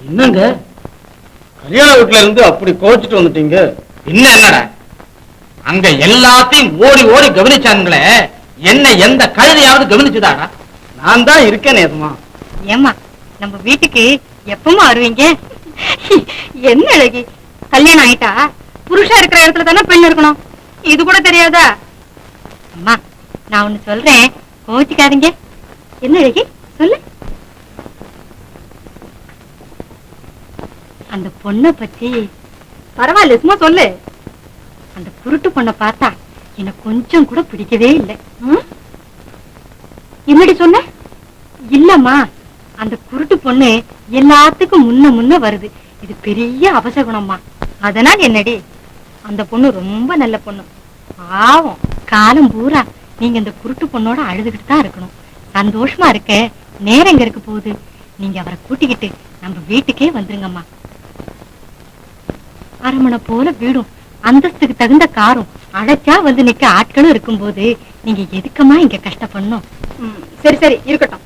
என்னங்க கல்யாண வீட்டுல இருந்து அப்படி கோச்சிட்டு வந்துட்டீங்க? என்னடா அங்க எல்லாத்தையும் ஓடி ஓடி கவனிச்சாங்களே, என்ன எந்த கழுதையாவது கவனிச்சுதாடா? நான் தான் இருக்கேன் நேதமா. ஏமா நம்ம வீட்டுக்கு எப்பமா வருவீங்க? என்ன அழகி, கல்யாணம் ஆயிட்டா புருஷா இருக்கிற இடத்துல தானே பெண் இருக்கணும், இது கூட தெரியாதா? அம்மா நான் ஒண்ணு சொல்றேன், கோச்சிக்காதீங்க. என்ன அழகி சொல்லு. அந்த பொண்ணை பத்தி பரவாயில்ல, சும்மா சொல்லு. அந்த குருட்டு பொண்ணை பார்த்தா எனக்கு கொஞ்சம் கூட பிடிக்கவே இல்லை. என்னடி சொன்ன? இல்லம்மா, அந்த குருட்டு பொண்ணு எல்லாத்துக்கும் முன்ன முன்ன வருது, இது பெரிய அபசகுணம்மா. அதனால் என்னடி, அந்த பொண்ணு ரொம்ப நல்ல பொண்ணு. பாவம், காலம் பூரா நீங்க இந்த குருட்டு பொண்ணோட அழுதுகிட்டு தான் இருக்கணும். சந்தோஷமா இருக்க நேரம் எங்க இருக்க போகுது? நீங்க அவரை கூட்டிக்கிட்டு நம்ம வீட்டுக்கே வந்துருங்கம்மா. அரமனை போல வீடும், அந்தஸ்துக்கு தகுந்த காரும், அழைச்சா வந்து நிக்க ஆட்களும் இருக்கும் போது நீங்க எதுக்கமா இங்க கஷ்டப்படணும்? சரி சரி இருக்கட்டும்.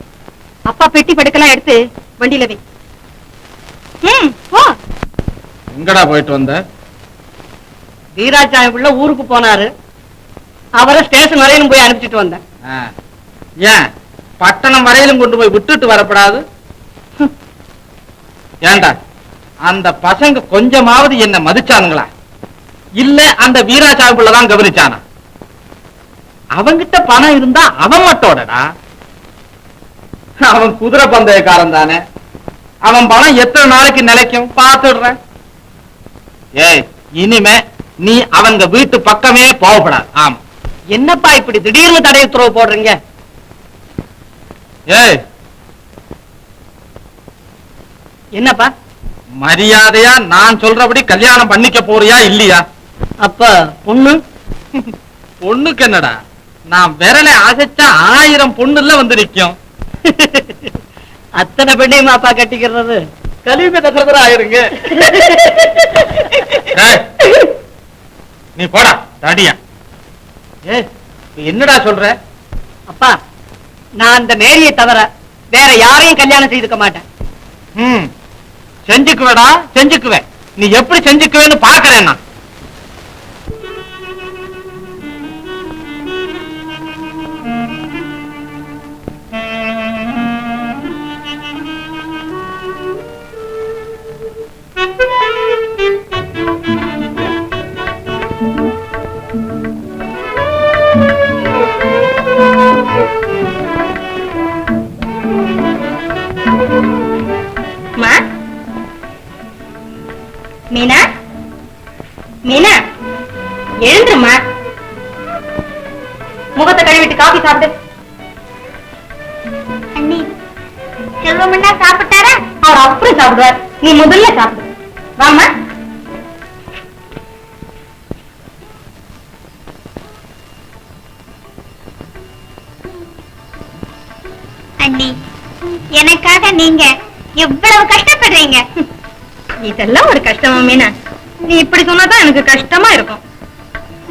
அப்பா பெட்டி படுக்கலாம் எடுத்து வண்டியில வை. போ. எங்கடா போயிட்டு வந்த? வீராசாமி பிள்ளை ஊருக்கு போனாரு, அவரை ஸ்டேஷன் வரையிலும் போய் அனுப்பிச்சிட்டு வந்தேன். ஏன் பட்டணம் வரையிலும் கொண்டு போய் விட்டுட்டு வரப்படாது? ஏண்டா அந்த பசங்க கொஞ்சமாவது என்ன மதிச்சானுங்களா, இல்ல அந்த வீராசாமி பிள்ளைதான் கவனிச்சானா? அவங்கிட்ட பணம் இருந்தா அவன் மட்டோடடா. அவன் குதிரை பந்தயக்காரன் தானே, அவன் பணம் எத்தனை நாளைக்கு நிலைக்கும் பார்த்துடுறேன். ஏய், இனிமே நீ அவங்க வீட்டு பக்கமே போகப்படாது. ஆமா. என்னப்பா இப்படி திடீர்னு தடை உத்தரவு போடுறீங்க? ஏய், என்னப்பா மரியாதையா நான் சொல்றபடி கல்யாணம் பண்ணிக்க போறியா இல்லையா? அப்ப பொண்ணு? பொண்ணுக்கு என்னடா, நான் விரலை அசைச்சா 1000 பொண்ணுல வந்து நிக்கும். அத்தனை பெண்ணையும் அப்பா கட்டிக்கிறது கலியுக தசரதர் ஆயிருங்க. நீ போடா தடியா. என்னடா சொல்ற? அப்பா, நான் அந்த மேரியை தவிர வேற யாரையும் கல்யாணம் செய்துக்க மாட்டேன். செஞ்சுக்குவேடா, செஞ்சுக்குவேன். நீ எப்படி செஞ்சுக்குவேன்னு பாக்குறேன் நான். மீனா, மீனா எழுந்துருமா, முகத்தை கழுவிட்டு காபி சாப்பிடு. அண்ணி, செல்வமண்ணா சாப்பிட்டாரா? அவர் அப்புறம் சாப்பிடுவார், நீ முதல்ல சாப்பிடு. வாமா. அண்ணி, எனக்காக நீங்க எவ்வளவு கஷ்டப்படுறீங்க. இதெல்லாம் ஒரு கஷ்டமா மீனா? நீ இப்படி சொன்னாதான் எனக்கு கஷ்டமா இருக்கும்.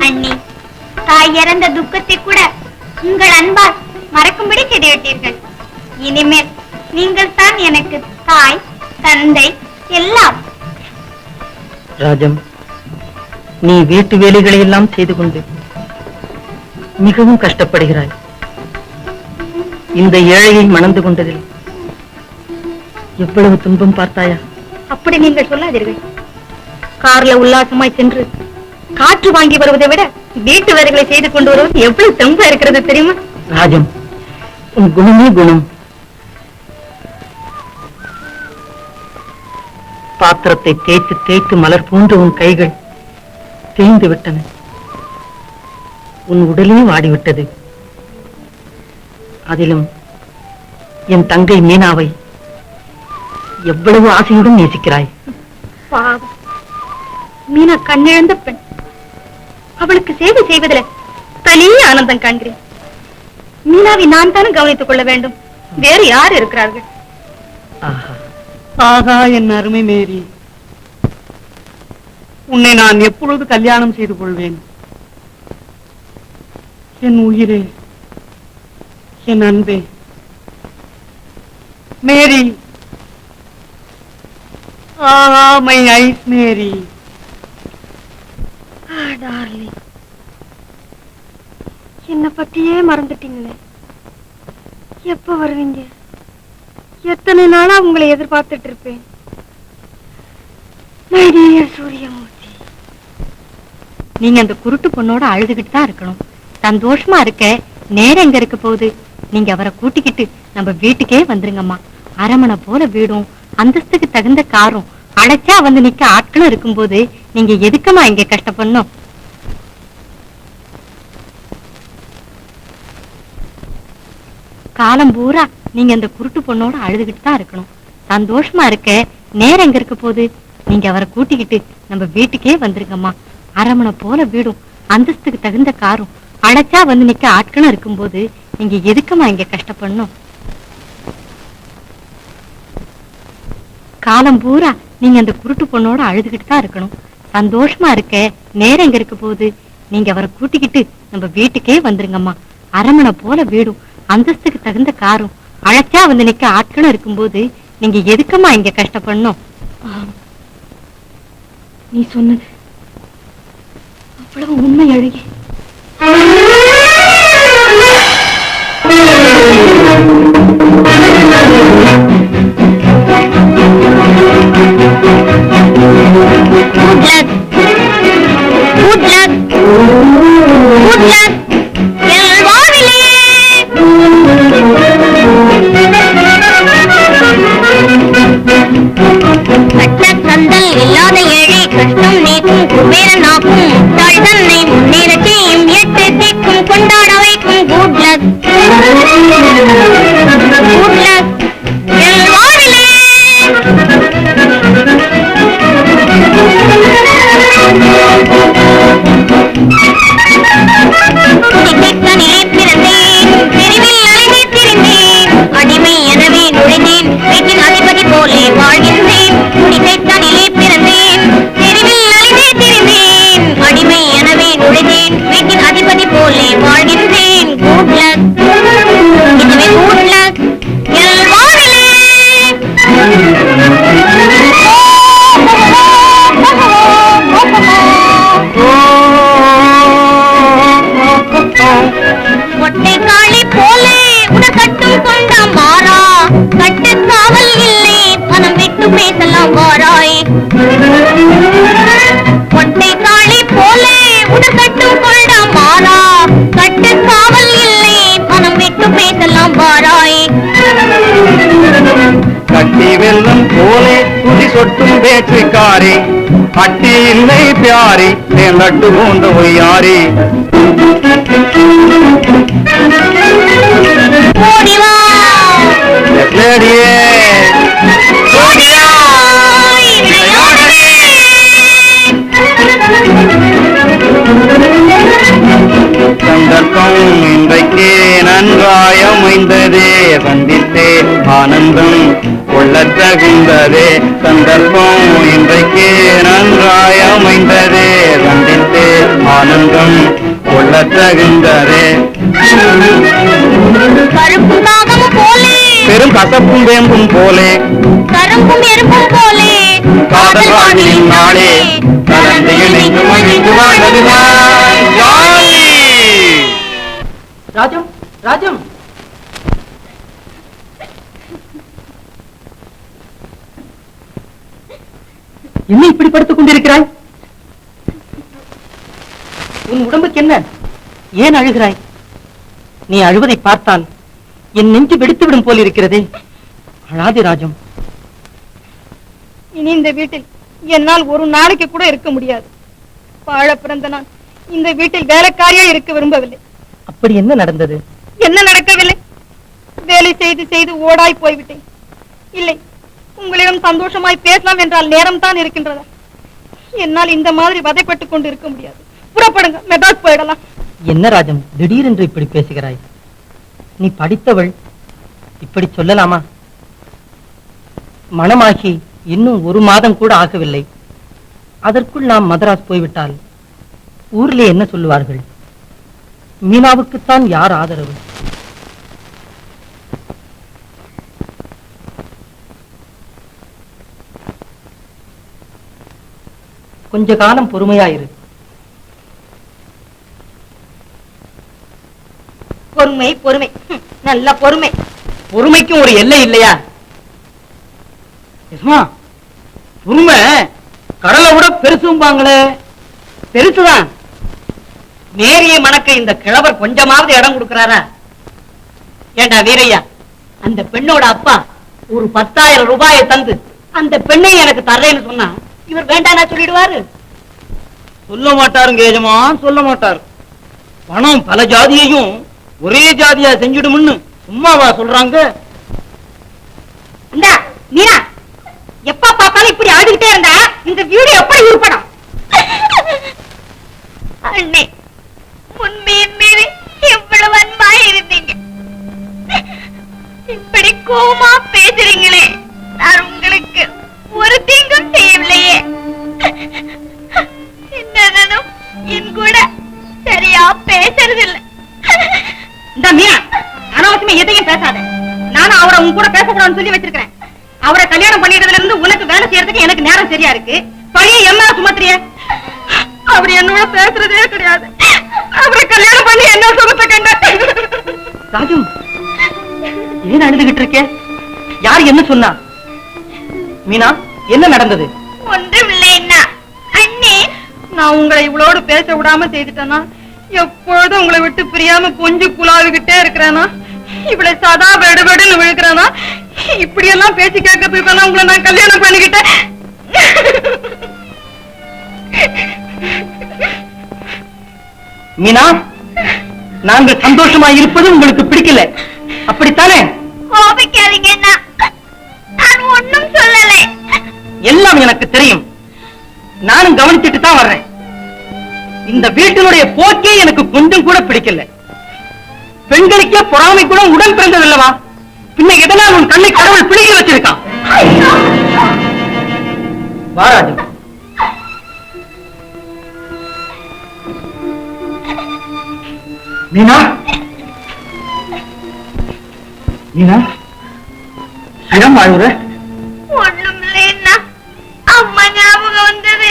அண்ணி, தாய் இறந்த துக்கத்தை கூட உங்கள் அன்பால் மறக்கும்படி செய்துவிட்டீர்கள். இனிமேல் நீங்கள் தான் எனக்கு தாய், தந்தை எல்லாம். ராஜம், நீ வீட்டு வேலைகளை எல்லாம் செய்து கொண்டு மிகவும் கஷ்டப்படுகிறாய். இந்த ஏழையை மணந்து கொண்டதில் எவ்வளவு துன்பம் பார்த்தாயா? அப்படி நீங்கள் சொல்லாதீர்கள். கார்ல உல்லாசமாய் சென்று காற்று வாங்கி வருவதை விட வீட்டு வேலைகளை செய்து கொண்டு வருவது எவ்வளவு தெம்பா இருக்கிறது தெரியுமா? ராஜம், உன் குணமே குணம். பாத்திரத்தை தேய்த்து தேய்த்து மலர் போன்ற உன் கைகள் தேய்ந்து விட்டன. உன் உடலே வாடிவிட்டது. அதிலும் என் தங்கை மீனாவை எவ்வளவு ஆசையுடன் நேசிக்கிறாய். பாவம், மீனா கண்ணிழந்த பெண். அவளுக்கு சேவை செய்வதில் தனி ஆனந்தம் காண்கிறேன். மீனாவை நான் தானே கவனித்துக் கொள்ள வேண்டும், வேறு யார் இருக்கிறார்கள்? ஆகா, என் அருமை மேரி, உன்னை நான் எப்பொழுது கல்யாணம் செய்து கொள்வேன்? என் உயிரே, என் அன்பே மேரி. மை ஐஸ் மேரி. என்ன பத்தியே மறந்துட்டீங்களே. எப்ப வருவீங்க? எத்தனை நாளா உங்களை எதிர்பார்த்துட்டு இருப்பேன். சூரியமூர்த்தி, நீங்க அந்த குருட்டு பொண்ணோட அழுதுகிட்டு தான் இருக்கணும். சந்தோஷமா இருக்க நேரம் எங்க இருக்க போகுது? நீங்க அவரை கூட்டிக்கிட்டு நம்ம வீட்டுக்கே வந்துருங்கம்மா. அரமனை போல வீடும், அந்தஸ்துக்கு தகுந்த காரும், அழைச்சா வந்து நிக்க ஆட்களும் இருக்கும்போது நீங்க எதுக்குமா இங்க கஷ்டப்படணும்? காலம் பூரா நீங்க அந்த குருட்டு பொண்ணோட அழுதுகிட்டு தான் இருக்கணும். சந்தோஷமா இருக்க நேரம் எங்க இருக்க போகுது? நீங்க அவரை கூட்டிக்கிட்டு நம்ம வீட்டுக்கே வந்துருங்கம்மா. அரமனை போல வீடும், அந்தஸ்துக்கு தகுந்த காரும், அழைச்சா வந்து நிக்க ஆட்களும் இருக்கும்போது நீங்க எதுக்குமா இங்க கஷ்டப்படணும்? காலம் பூரா நீங்க அந்த குருட்டு பொண்ணோட அழுதுகிட்டு தான் இருக்கணும். சந்தோஷமா இருக்க நேரம் எங்க இருக்க போகுது? நீங்க அவரை கூட்டிக்கிட்டு நம்ம வீட்டுக்கே வந்துருங்கம்மா. அரமனை போல வீடும், அந்தஸ்துக்கு தகுந்த காரும், அழைச்சா வந்து நிக்க ஆட்களும் இருக்கும்போது நீங்க எதுக்குமா இங்க கஷ்டப்படணும்? நீ சொன்னது அவ்வளவு உண்மை அழகி. பேச்சுக்காரி அட்டி இல்லை பியாரி லட்டு போன்ற ஒய்யாரி. சந்தர்ப்பம் இன்றைக்கே நன்றாய் அமைந்ததே, சந்தித்தே ஆனந்தம் கொள்ளத் தகுந்ததே. சந்தர்ப்பம் இன்றைக்கே நன்றாய் அமைந்ததே, சந்தித்தே ஆனந்தம் கொள்ளத் தகுந்ததே. கருப்பும் காகமும் போலே, பெரும் கசப்பும் வேம்பும் போலே, கரும்பும் எறும்பும் போலே, காதல் வாழ்வின் நாளே கலந்து இணைந்து மகிழ்ந்து வாழ்வதுதான் ஜாலி. ராஜம், ராஜம், என்ன இப்படி படுத்துக் கொண்டிருக்கிறாய்? உன் உடம்புக்கு என்ன? ஏன் அழுகிறாய்? நீ அழுவதை பார்த்தால் என் நெஞ்சு வெடித்துவிடும் போல் இருக்கிறதே. அழாதே ராஜம். இனி இந்த வீட்டில் என்னால் ஒரு நாளைக்கு கூட இருக்க முடியாது. வாழ பிறந்த நான் இந்த வீட்டில் வேலைக்காரியா இருக்க விரும்பவில்லை. அப்படி என்ன நடந்தது? என்ன நடக்கவில்லை? வேலை செய்து செய்து ஓடாய் போய்விட்டேன். இல்லை, உங்களிடம் சந்தோஷமாய் பேசலாம் என்றால் நேரம் தான் இருக்கின்றதா? என்னால் இந்த மாதிரி வதைப்பட்டுக் கொண்டு இருக்க முடியாது. புறப்படுங்க, மெட்ராஸ் போயிடலாம். என்ன ராஜம், திடீரென்று இப்படி பேசுகிறாய்? நீ படித்தவள், இப்படி சொல்லலாமா? மணமாகி இன்னும் 1 மாதம் கூட ஆகவில்லை. அதற்குள் நாம் மதராஸ் போய்விட்டால் ஊரிலே என்ன சொல்லுவார்கள்? மீனாவுக்குத்தான் யார் ஆதரவு? கொஞ்ச காலம் பொறுமையாயிரு. பொறுமை பொறுமை, நல்ல பொறுமை. பொறுமைக்கும் ஒரு எல்லை இல்லையா? பொறுமை கடலை விட பெருசும்பாங்களே. பெருசுதான். நேரிய மணக்க இந்த கிழவர் கொஞ்சமாவது இடம் கொடுக்கிறாரா? ஏண்டா வீரையா, அந்த பெண்ணோட அப்பா ஒரு 10,000 ரூபாயை தந்து அந்த பெண்ணை எனக்கு தர்றேன்னு சொன்னா இவர் வேண்டானா சொல்லிடுவாரு? சொல்ல மாட்டாருங்க எஜமான், சொல்ல மாட்டாரு. பணம் பல ஜாதியையும் ஒரே ஜாதியா செஞ்சிடும்னு சும்மாவா சொல்றாங்க? இந்தா மீனா, எப்ப பார்த்தாலும் இப்படி ஆடிக்கிட்டே இருந்தா இந்த வீடு எப்படி உருப்படும்? அண்ணே, உண்மையின் மீது எவ்வளவு அன்பா இருந்தீங்க, இப்படி கோமா பேசுறீங்களே. நான் உங்களுக்கு ஒரு தீங்கும் செய்யவில்லையே. என்னதும் என் கூட சரியா பேசுறதில்லை. இந்த மீனா, அனாவசியமா எதையும் பேசாத. நானும் அவரை உன் கூட பேசக்கூடாதுன்னு சொல்லி வச்சிருக்கிறேன். அவரை கல்யாணம் பண்ணிடுறதுல இருந்து உனக்கு வேலை செய்யறதுக்கு எனக்கு நேரம் சரியா இருக்கு. பழைய என்ன சுமத்திரிய? அவர் என்னோட பேசுறதே கிடையாது. அவரை கல்யாணம் பண்ணி என்ன சுமத்த கண்ட? ராஜு, ஏன் அழுதுகிட்டு இருக்கே? யார் என்ன சொன்னா? மீனா, என்ன நடந்தது? ஒன்றும் இல்லைன்னா அண்ணே, நான் உங்களை இவ்வளோடு பேச விடாம செய்துட்டேனா? எப்பொழுதும் உங்களை விட்டு பிரியாம கொஞ்சு குழாவிக்கிட்டே இருக்கிறேனா? இவளை சதா வெடுவெடுன்னு விழுக்கிறானா? இப்படி எல்லாம் பேச்சு கேட்கறதுக்கு உங்களை நான் கல்யாணம் பண்ணிக்கிட்டேன். மீனா, நாங்கள் சந்தோஷமா இருப்பது உங்களுக்கு பிடிக்கல, அப்படித்தானே? கோபிக்காதீங்கன்னா, நான் ஒண்ணும் சொல்லலை. எல்லாம் எனக்கு தெரியும். நானும் கவனிச்சுட்டு தான் வர்றேன். இந்த வீட்டினுடைய போக்கே எனக்கு கொஞ்சம் கூட பிடிக்கல. பெண்களுக்கே பொறாமை கூட உடன் பிறந்ததில்லவா? பின்ன எதனால் உன் கண்ணை கடவுள் பிடிக்க வச்சிருக்கான்? வாராஜு, மீனா, மீனா, இடம் வாழ்வுற? ஒண்ணும் இல்லைன்னா அம்மா ஞாபகம் வந்தது.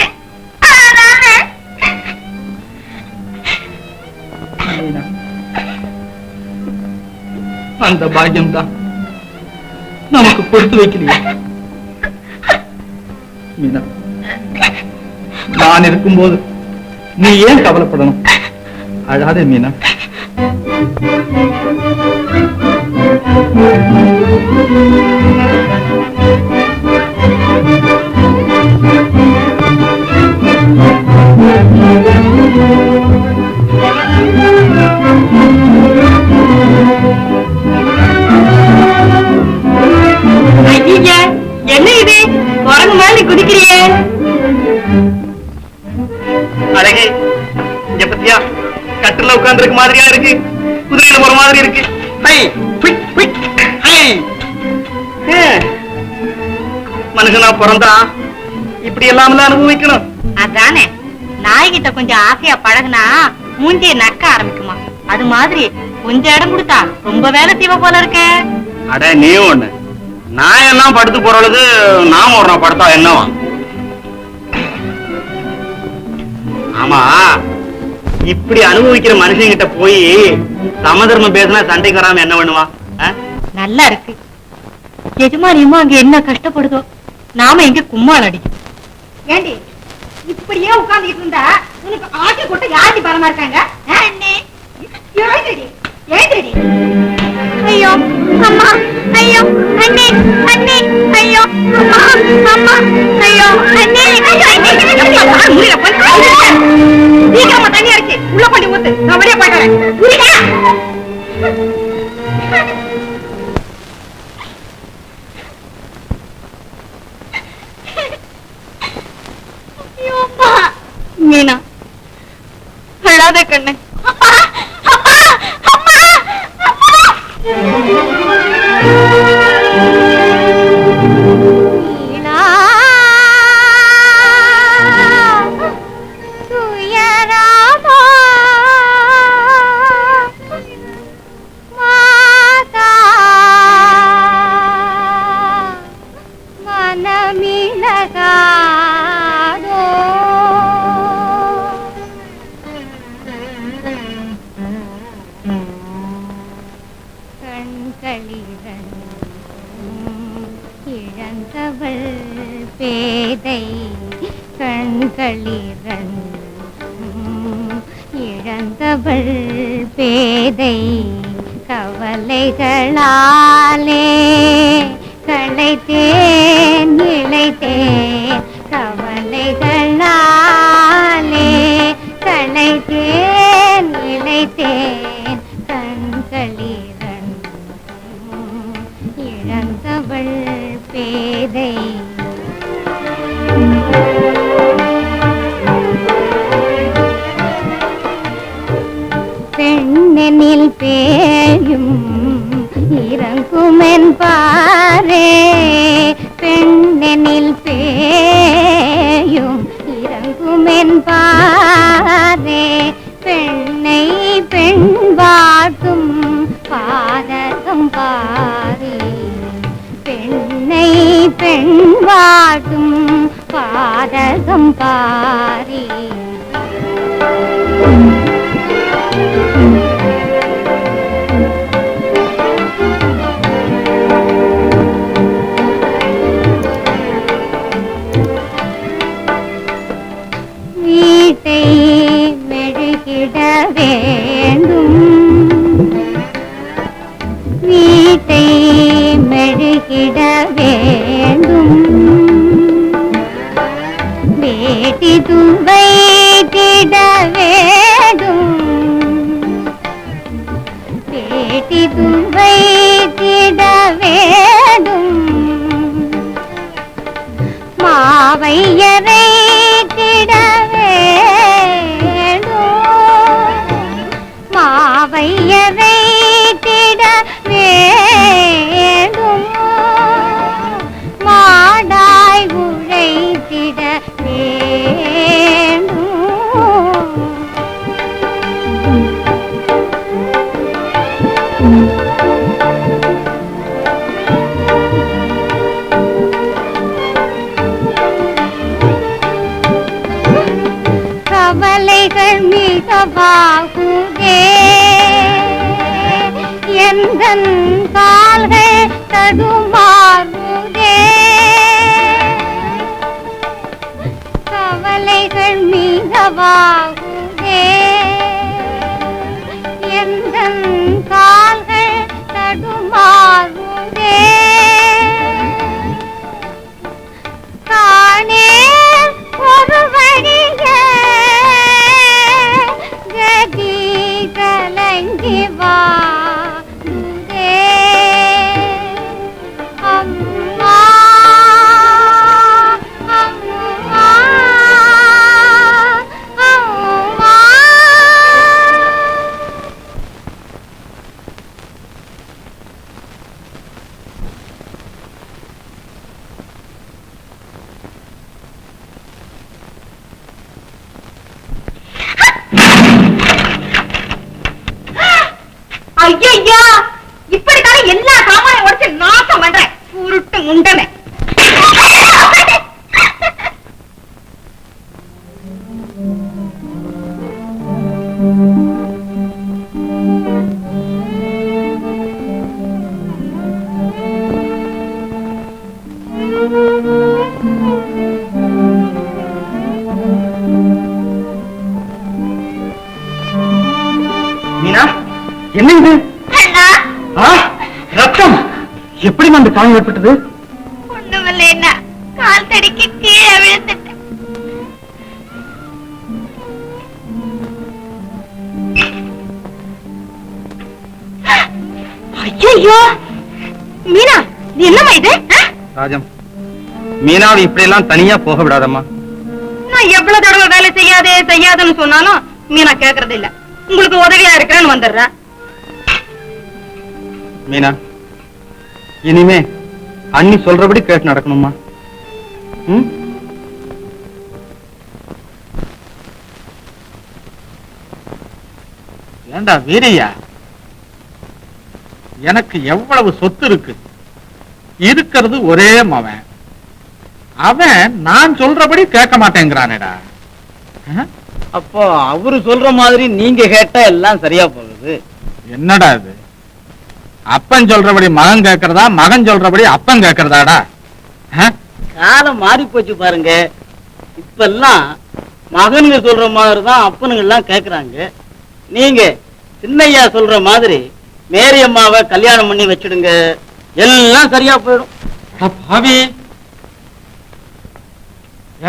அந்த பாக்கியம் தான் நமக்கு கொடுத்து வைக்கலையே. மீனா, நான் இருக்கும்போது நீ ஏன் கவலைப்படணும்? அழாதே மீனா. என்ன இது? குரங்கு மாதிரி குதிக்கிறியே? அழகே, இங்க பத்தியா கட்டுல உட்கார்ந்துருக்க மாதிரியா இருக்கு, குதிரையில போற மாதிரி இருக்கு. மனுஷனா பிறந்தா இப்படி எல்லாம் அனுபவிக்கணும். அதானே, நாய்கிட்ட கொஞ்சம் ஆசையா பழகுனா மூஞ்சிய நக்க ஆரம்பிக்குமா? அது மாதிரி கொஞ்சம் இடம் கொடுத்தா ரொம்ப வேலை செய்வ போல இருக்க. அட நீ ஒண்ணு, நான் எல்லாம் படுத்து போறது நாம ஒரு நாள் படுத்தா என்னவா? ஆமா, இப்படி அனுபவிக்கிற மனுஷங்கிட்ட போய் சமதர்மம் பேசினா சண்டைக்கு வராம என்ன பண்ணுவான்? நல்லா இருக்கு. எஜமானியமா அங்க என்ன கஷ்டப்படுதோ, நாம இங்க கும்மாள் அடிக்கும். ஏண்டி இப்படியே உட்கார்ந்துட்டு இருந்தா உனக்கு ஆட்டி கொட்ட யாருக்கு பரமா இருக்காங்க? ஐயோ அம்மா, ஐயோ அண்ணே, அண்ணே, ஐயோ அம்மா, அம்மா, ஐயோ அண்ணே, சீக்கிரமா தண்ணி அடிச்சு உள்ள கொண்டு ஊத்து, நான் வெளியே போயிட்டு வரேன். மீனா, அழாத கண்ணு. மாதா இழந்தவள் பேதை கண்களிரண்டும் இழந்தவள் பேதை கவலைகளாலே களைத்தேன் இளைத்தேன் கவலைகளாலே களைத்தேன் இளைத்தேன் கண்களிரண்டும் இழந்தவள் பேதை பெண்ணெனில் பேயும் இறங்குமென்பாரே பெண்ணெனில் பேயும் இறங்குமென்பாரே பெண்ணை பெண் வாட்டும் பாதகம் பாரே பெண்ணை பெண் வாட்டும் பாதகம் பாரே வீட்டை மெழுகிட வேண்டும் வீட்டை மெழுகிட வேண்டும் வேட்டி துவைத்திட வேண்டும் வேட்டி துவைத்திட வேண்டும் மாவையரை திட மாவையரை திட வேண்டும் மாடாய் உழைத்திட வேண்டும் கவலைகள் மிகவாகுதே எந்தன் கால்கள் தடுமாறுதே கவலைகள் மிகவாகுதே எந்தன் கால்கள் தடுமாறுதே காணே ஒரு வழிய கதி கலங்கி வாடுதே அம்மா அம்மா அம்மா ஐயா இப்படித்தானே எல்லா சாமானையும் உடைச்சு நாசம் பண்றேன் உருட்டு முண்டமே மீனா என்ன இது ரத்தம் எப்படி அந்த காயம் ஏற்பட்டது ஒண்ணுமில்ல என்ன கால் தடிக்கு கீழே விழுந்துட்டேன் ஐயோ மீனா இது என்னம்மா இது ராஜம் மீனாவை இப்படி எல்லாம் தனியா போக விடாதம்மா நான் எவ்வளவு தடவை வேலை செய்யாதுன்னு சொன்னாலும் மீனா கேக்குறது இல்ல உங்களுக்கு உதவியா இருக்கிறேன்னு வந்துடுற மீனா இனிமே அண்ணி சொல்றபடி கேட்டு நடக்கணுமா ஏண்டா வீரையா எனக்கு எவ்வளவு சொத்து இருக்கு இருக்கிறது ஒரே மவன் அவன் நான் சொல்றபடி கேட்க மாட்டேங்கிறானேடா அப்போ அவரு சொல்ற மாதிரி நீங்க கேட்டா எல்லாம் சரியா போகுது என்னடா இது அப்பன் சொல்றபடி மகன் கேட்கறதா மகன் சொல்றபடி அப்பன் கேட்கறதாடா காலம் மாறி போச்சு பாருங்க. இப்பெல்லாம் மகனுங்க சொல்ற மாதிரிதான் அப்பனுங்க எல்லாம் கேக்குறாங்க. நீங்க சின்னையா சொல்ற மாதிரி மேரி அம்மாவை கல்யாணம் பண்ணி வச்சிடுங்க, எல்லாம் சரியா போயிடும். பாவி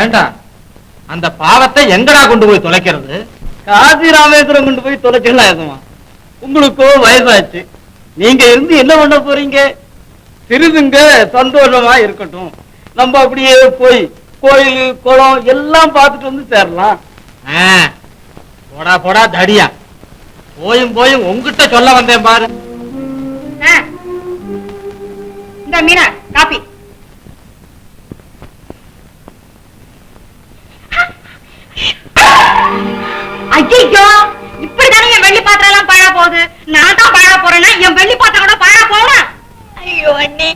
ஏண்டா அந்த பாவத்தை எங்கடா கொண்டு போய் தொலைக்கிறது? காசி ராமேஸ்வரம் கொண்டு போய் தொலைச்சிடலாம். உங்களுக்கோ வயசாச்சு, நீங்க இருந்து என்ன பண்ண போறீங்க? சிறிதுங்க சந்தோஷமா இருக்கட்டும், நம்ம அப்படியே போய் கோயில் குளம் எல்லாம் பார்த்துட்டு வந்து சேரலாம். போடா போடா தடியா, போயும் போயும் உங்ககிட்ட சொல்ல வந்தேன் பாரு. இந்த மீனா காப்பி. ஐயோ, இப்படிதானே என் வெள்ளி பாத்திரம் எல்லாம் பாழா போகுது. நான் தான் பாழா போறேன்னா என் வெள்ளி பாத்திரம் கூட பாழா போகணும். ஐயோ அண்ணே,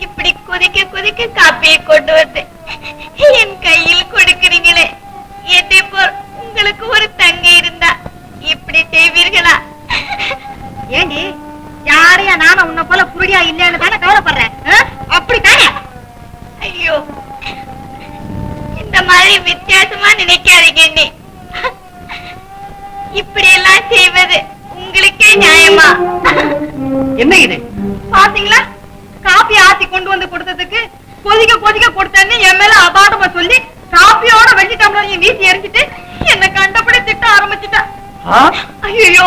இப்படி குதிக்க குதிக்க காப்பியை கொண்டு வந்து என் கையில் கொடுக்கிறீங்களே. எதை போல் உங்களுக்கு ஒரு தங்கை இருந்தா இப்படி செய்வீர்களா? ஏண்டி, யாரையா நானும் உன்னை போல புரியா இல்லைன்னு தானே கவலைப்படுறேன். அப்படித்தானே? ஐயோ, இந்த மாதிரி வித்தியாசமா நினைக்காதீங்க அண்ணே. இப்படி எல்லாம் செய்வது உங்களுக்கே நியாயமா? என்ன இது? பாத்தீங்களா, காப்பி ஆத்தி கொண்டு வந்து கொடுத்ததுக்கு கொதிக்க கொதிக்க கொடுத்தேன்னு என் மேல அபாடமா சொல்லி காப்பியோட வெள்ளி டம்ளரையும் வீசி எரிஞ்சிட்டு என்ன கண்டபடி திட்ட ஆரம்பிச்சுட்டா. ஐயோ,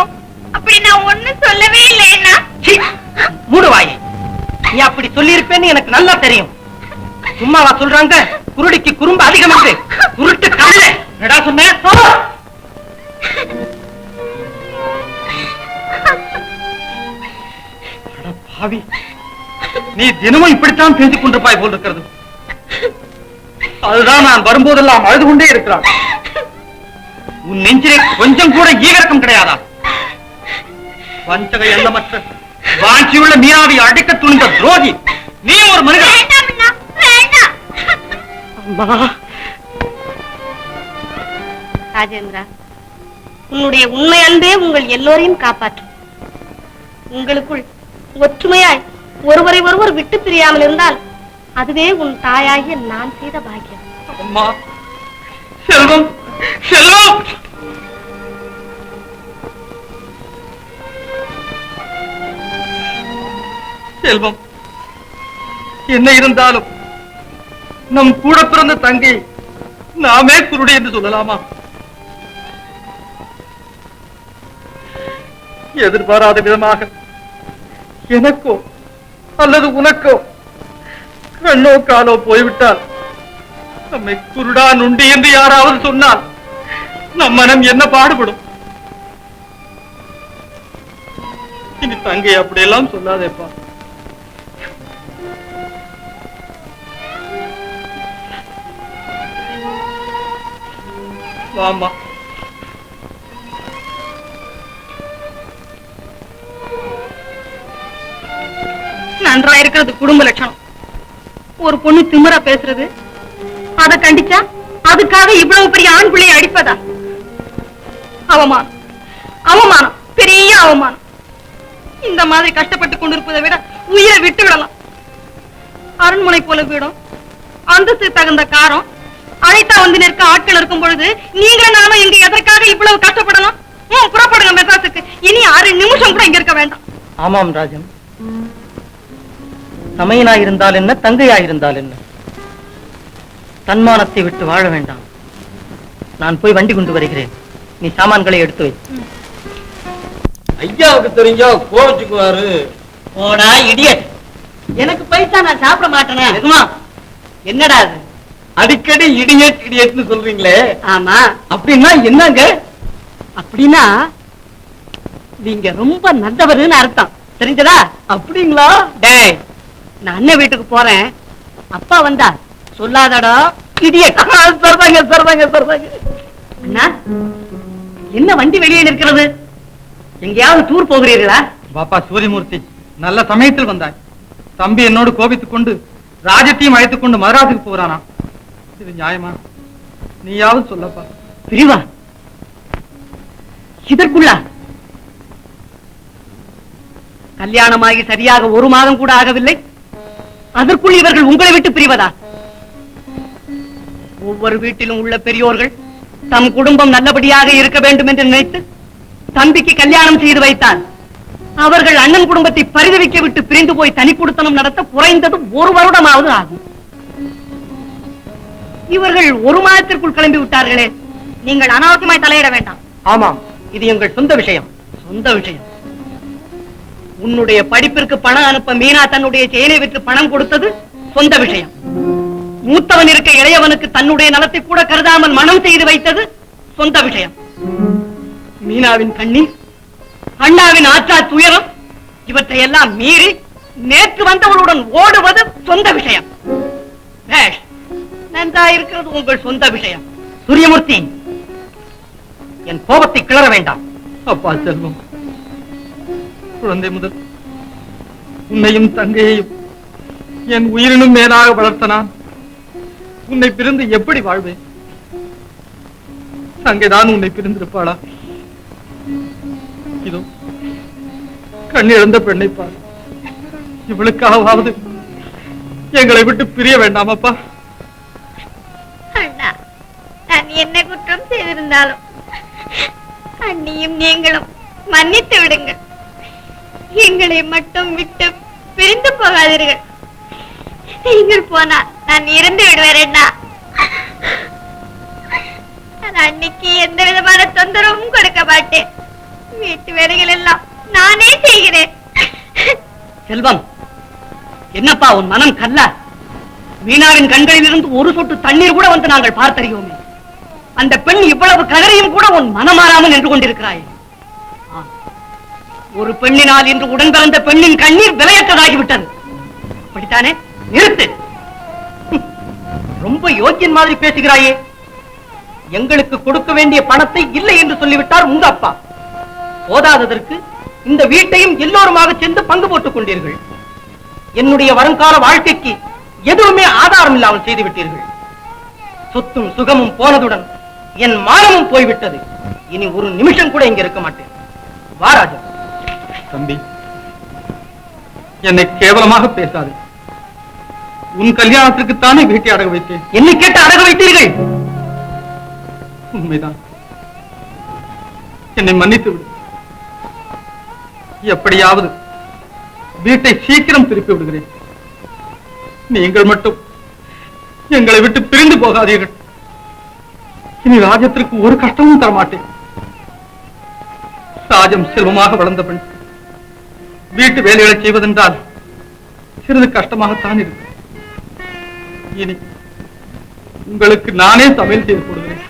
அப்படி நான் ஒண்ணும் சொல்லவே இல்லைன்னா. மூடுவாயே, நீ அப்படி சொல்லி இருப்பேன்னு எனக்கு நல்லா தெரியும். சும்மாவா சொல்றாங்க குருடிக்கு குறும்பு அதிகம் என்று? குருட்டு கல்ல என்னடா சொன்னேன்? பாவி, நீ தினமும் இப்படித்தான் பேசிக் கொண்டிருப்பாய் போல் இருக்கிறது. அதுதான் நான் வரும்போதெல்லாம் அழுது கொண்டே இருக்கிறான். உன் நெஞ்சிலே கொஞ்சம் கூட ஈவிரக்கம் கிடையாதா? வஞ்சக எண்ணமற்ற வாஞ்சியுள்ள மீனாவை அடிக்க துணிந்த துரோகி நீ ஒரு மனிதன். ராஜேந்திரா, உன்னுடைய உண்மை அன்பே உங்கள் எல்லோரையும் காப்பாற்றும். உங்களுக்குள் ஒற்றுமையாய் ஒருவரை ஒருவர் விட்டு பிரியாமல் இருந்தால் அதுவே உன் தாயாகிய நான் செய்த பாக்கியம். அம்மா, செல்வம் செல்வம், செல்வம், என்ன இருந்தாலும் நம் கூட பிறந்த தங்கை நாமே குருடி என்று சொல்லலாமா? எதிர்பாராத விதமாக எனக்கோ அல்லது உனக்கோ கண்ணோ காலோ போய்விட்டால், நம்மை குருடா நுண்டி என்று யாராவது சொன்னால் நம் மனம் என்ன பாடுபடும்? இனி தங்கை அப்படியெல்லாம் சொல்லாதேப்பா. வாமா. நன்றா இருக்கிறது குடும்ப லட்சணம். ஒரு பொண்ணு திமிரா பேசுறது, அத கண்டிச்சா அதுக்காக இவ்வளவு பெரிய ஆண் பிள்ளையை அடிப்பதா? அவமானம், அவமானம், பெரிய அவமானம். இந்த மாதிரி கஷ்டப்பட்டு கொண்டிருப்பதை விட உயிரை விட்டு விடலாம். அரண்மனை போல வீடும், அந்தஸ்து தகுந்த காரம், அழைத்தா வந்து நிற்க ஆட்கள் இருக்கும் பொழுது நீங்களும் நானும் இங்க எதற்காக இவ்வளவு கஷ்டப்படணும்? புறப்படுங்க மெட்ராஸுக்கு. இனி 6 நிமிஷம் கூட இங்க இருக்க வேண்டாம். ஆமாம் ராஜன், தமையனாயிருந்தால் என்ன, தங்கையாயிருந்தால் என்ன, தன்மானத்தை விட்டு வாழ வேண்டாம். நான் போய் வண்டி கொண்டு வருகிறேன், நீ சாமான்களை எடுத்து வை. ஐயாவுக்கு தெரிஞ்சா கோவிச்சுக்குவாரு. போடா இடியட், எனக்கு பைசா நான் சாப்பிட மாட்டேனா? என்னடா அது? அடிக்கடி இடியட் இடியட்னு சொல்றீங்களே. ஆமா, அப்படின்னா என்னங்க? அப்படின்னா நீங்க ரொம்ப நல்லவருன்னு அர்த்தம், தெரிஞ்சதா? அப்படிங்களா? டேய், நான் அண்ணன் வீட்டுக்கு போறேன், அப்பா வந்தா சொல்லாதடா இடியட். சரதாங்க சரதாங்க சரதாங்க. அண்ணா, என்ன வண்டி வெளியே நிற்கிறது? எங்கேயாவது டூர் போகிறீர்களா? பாப்பா சூரியமூர்த்தி, நல்ல சமயத்தில் வந்தாய். தம்பி என்னோடு கோபித்துக் கொண்டு ராஜத்தையும் அழைத்துக் கொண்டு மதராசுக்கு போறானா? இது நியாயமா? நீயாவது சொல்லப்பா. பிரிவா, இதற்குள்ளா? கல்யாணமாகி சரியாக 1 மாதம் கூட ஆகவில்லை, அதற்குள் இவர்கள் உங்களை விட்டு பிரிவதா? ஒவ்வொரு வீட்டிலும் உள்ள பெரியோர்கள் தம் குடும்பம் நல்லபடியாக இருக்க வேண்டும் என்று நினைத்து தம்பிக்கு கல்யாணம் செய்து வைத்தார். அவர்கள் அண்ணன் குடும்பத்தை பரிதவிக்க விட்டு பிரிந்து போய் தனி குடித்தனம் நடத்த குறைந்தது 1 வருடமாவது ஆகும். இவர்கள் 1 மாதத்திற்குள் கிளம்பி விட்டார்களே. நீங்கள் அனாவசியமாய் தலையிட வேண்டாம். ஆமாம், இது எங்கள் சொந்த விஷயம். சொந்த விஷயம். உன்னுடைய படிப்பிற்கு பணம் அனுப்ப மீனா தன்னுடைய செயலை விற்று பணம் கொடுத்தது சொந்த விஷயம். மூத்தவன் இருக்க இளையவனுக்கு தன்னுடைய நலத்தை கூட கருதாமல் மனம் செய்து வைத்தது சொந்த விஷயம். மீனாவின் கண்ணீர், அண்ணாவின் ஆற்றா துயரம், இவற்றை எல்லாம் மீறி நேற்று வந்தவளுடன் ஓடுவது சொந்த விஷயம். பேஷ், நன்றாயிருக்கிறது உங்கள் சொந்த விஷயம். சூரியமூர்த்தி, என் கோபத்தை கிளற வேண்டாம். அப்பா செல்வம், குழந்தை முதல் உன்னையும் தங்கையையும் என் உயிரினும் மேலாக வளர்த்த நான் உன்னை பிரிந்து எப்படி வாழ்வேன்? தங்கைதான் உன்னை பிரிந்திருப்பாளா? இதோ கண்ணிழந்த பெண்ணை பார். இவளுக்காவது எங்களை விட்டு பிரிய வேண்டாம் அப்பா. அண்ணா, நான் என்ன குற்றம் செய்திருந்தாலும் அண்ணியும் நீங்களும் மன்னித்து விடுங்கள். எங்களை மட்டும் விட்டு பிரிந்து போகாதீர்கள். நீங்கள் போனால் நான் இறந்து விடுவேன் அண்ணா. நான் அன்னைக்கு எந்த விதமான தொந்தரவும் கொடுக்க மாட்டேன். வீட்டு வேலைகள் எல்லாம் நானே செய்கிறேன். செல்வம், என்னப்பா உன் மனம் கல்லா? மீனாவின் கண்களில் இருந்து ஒரு சொட்டு தண்ணீர் கூட வந்து நாங்கள் பார்த்தறியோமே. அந்த பெண் இவ்வளவு கதறியும் கூட உன் மனமாறாமல் நின்று கொண்டிருக்கிறாய். ஒரு பெண்ணினால் இன்று உடன் பிறந்த பெண்ணின் கண்ணீர் விலையற்றதாகிவிட்டது. அப்படித்தானே? நிறுத்து. ரொம்ப யோக்கியன் மாதிரி பேசுகிறாயே. எங்களுக்கு கொடுக்க வேண்டிய பணத்தை இல்லை என்று சொல்லிவிட்டார் உங்க அப்பா. போதாததற்கு இந்த வீட்டையும் எல்லோருமாக சேர்ந்து பங்கு போட்டுக் கொண்டீர்கள். என்னுடைய வருங்கால வாழ்க்கைக்கு எதுவுமே ஆதாரம் இல்லாமல் செய்து விட்டீர்கள். சொத்தும் சுகமும் போனதுடன் என் மானமும் போய்விட்டது. இனி ஒரு நிமிஷம் கூட இங்க இருக்க மாட்டேன். வாராஜா. தம்பி, என்னை கேவலமாக பேசாது. உன் கல்யாணத்திற்குத்தானே வீட்டை அடக வைத்தேன். என்னை கேட்டு அடக வைத்தீர்கள்? உண்மைதான். என்னை மன்னித்து விடு. எப்படியாவது வீட்டை சீக்கிரம் திருப்பி விடுகிறேன். நீங்கள் மட்டும் எங்களை விட்டு பிரிந்து போகாதீர்கள். இனி ராஜத்திற்கு ஒரு கஷ்டமும் தரமாட்டேன். ராஜம் செல்வமாக வளர்ந்த பெண் வீட்டு வேலைகளை செய்வதென்றால் சிறிது கஷ்டமாகத்தான் இருக்கு. இனி உங்களுக்கு நானே சமையல் செய்து கொடுக்கிறேன்.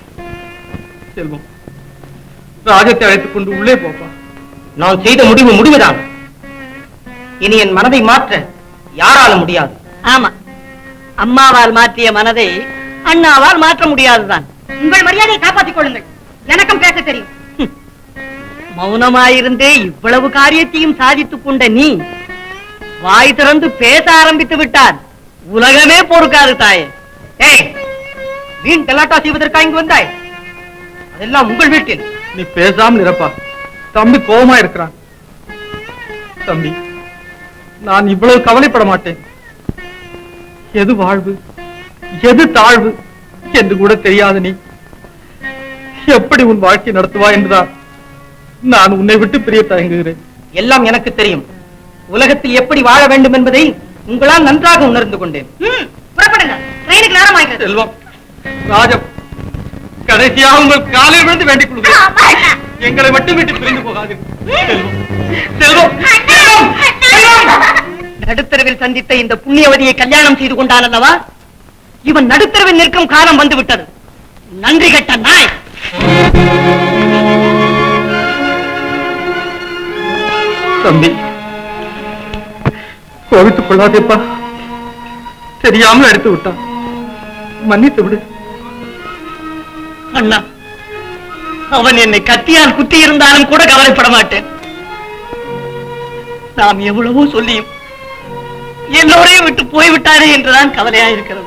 செல்வம், ராஜத்தை அழைத்துக் கொண்டு உள்ளே போப்பா. நான் செய்த முடிவு முடிவுதான். இனி என் மனதை மாற்ற யாரால முடியாது. ஆமா, அம்மாவால் மாற்றிய மனதை அண்ணாவால் மாற்ற முடியாதுதான். உங்கள் மரியாதையை காப்பாற்றிக் கொள்ளுங்கள். எனக்கும் பேச தெரியும். மௌனமாயிருந்தே இவ்வளவு காரியத்தையும் சாதித்துக் கொண்ட நீ வாய் திறந்து பேச ஆரம்பித்து விட்டார். உலகமே பொறுக்காது தாயே. ஏய், வீண் கலாட்டா செய்வதற்காக இங்கு வந்தாய்? அதெல்லாம் உங்கள் வீட்டில். நீ பேசாமல் இருப்பா. தம்பி கோபமா இருக்கிறான். தம்பி, நான் இவ்வளவு கவலைப்பட மாட்டேன். எது வாழ்வு எது தாழ்வு என்று கூட தெரியாது நீ எப்படி உன் வாழ்க்கை நடத்துவா என்றுதான் நான் உன்னை விட்டு பிரிய தயங்குகிறேன். எல்லாம் எனக்கு தெரியும். உலகத்தில் எப்படி வாழ வேண்டும் என்பதை உங்களால் நன்றாக உணர்ந்து கொண்டேன். புறப்படுங்க, ட்ரெயினுக்கு நேரம் ஆகிறது. செல்வம், ராஜம், கடைசியாக உங்கள் காலில் விழுந்து வேண்டிக் கொள்கிறேன். எங்களை மட்டும் விட்டு பிரிந்து போகாது. செல்வம், செல்வம், நடுத்தரவில் சந்தித்த இந்த புண்ணியவதியை கல்யாணம் செய்து கொண்டான் அல்லவா? இவன் நடுத்தரவில் நிற்கும் காலம் வந்து விட்டது. நன்றி கெட்ட நாய். தம்பி, கோவித்துக் கொள்ளாதேப்பா. தெரியாமல் எடுத்து விட்டான். மன்னித்து விடு. அண்ணா, அவன் என்னை கத்தியால் குத்தி இருந்தாலும் கூட கவலைப்பட மாட்டேன். நாம் எவ்வளவோ சொல்லியும் எல்லோரையும் விட்டு போய்விட்டாரே என்றுதான் கவலையா இருக்கிறது.